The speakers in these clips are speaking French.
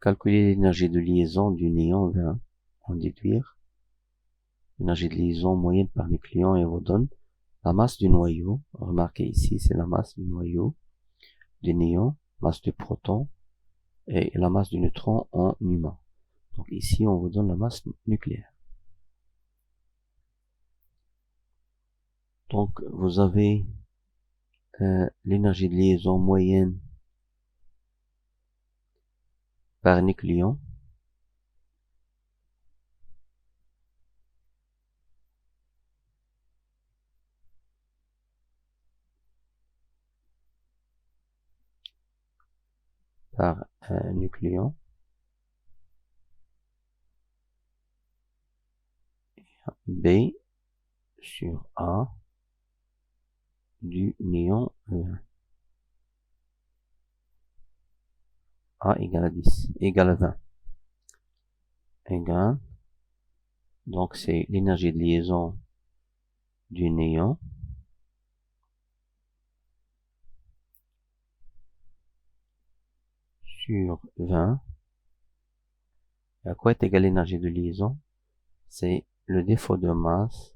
calculer l'énergie de liaison du néon 20. En déduire l'énergie de liaison moyenne par nucléon et vous donne la masse du noyau. Remarquez ici, c'est la masse du noyau du néon, masse du proton et la masse du neutron en humain. Donc ici, on vous donne la masse nucléaire. Donc vous avez l'énergie de liaison moyenne par nucléon. Par un nucléon. B sur A du néon 20. A égale à 10, égale à 20. Égale, donc c'est l'énergie de liaison du néon sur 20. Et à quoi est égale l'énergie de liaison? C'est le défaut de masse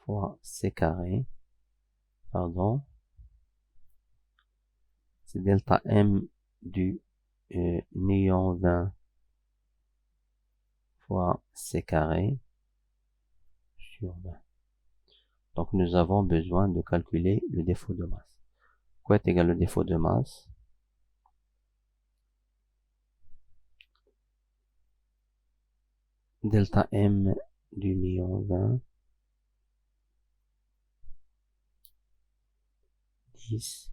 fois C carré, pardon, c'est delta M du néon 20 fois C carré sur 20. Donc nous avons besoin de calculer le défaut de masse. Quoi est égal le défaut de masse? Delta M du néon 20, 10.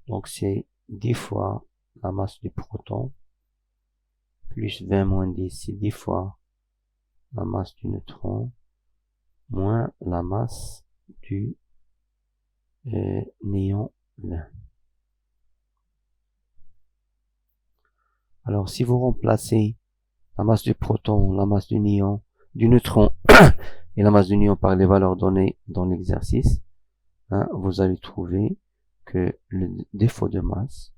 Donc c'est 10 fois la masse du proton, plus 20 moins 10, c'est 10 fois la masse du neutron, moins la masse du néon 20. Alors si vous remplacez la masse du proton, la masse du néon, du neutron et la masse du néon par les valeurs données dans l'exercice, hein, vous allez trouver que le défaut de masse,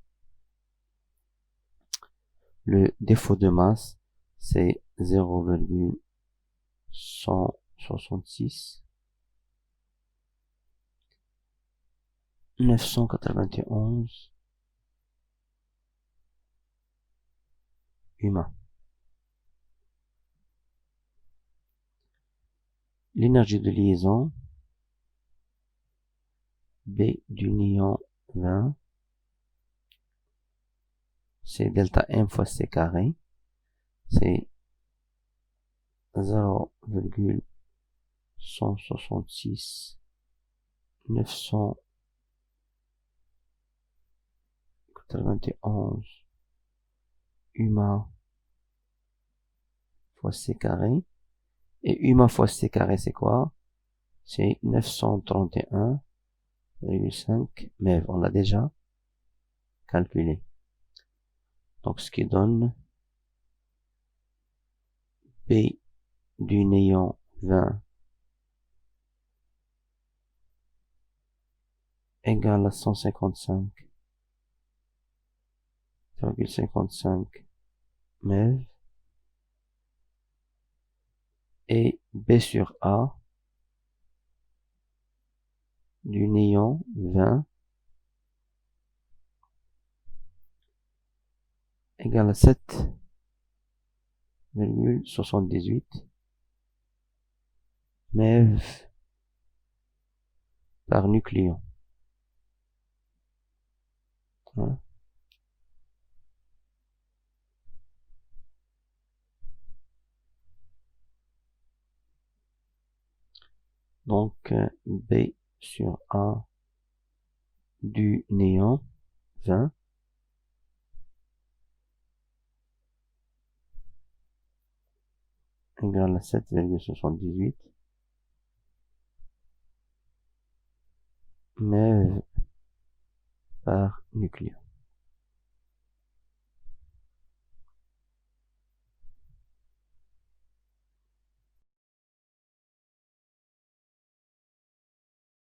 c'est 0,166 991 humains. L'énergie de liaison B du néon 20, c'est delta M fois C carré, c'est 0,166 991 humains fois C carré. Et humain fois C carré, c'est quoi? C'est 931,5 MeV. On l'a déjà calculé. Donc, ce qui donne B du néon 20 égale à 155,55 MeV. Et B sur A du néon 20 égale à 7,78 MeV par nucléon. Hein? Donc, B sur A du néon 20 égale à 7,78 MeV par nucléon.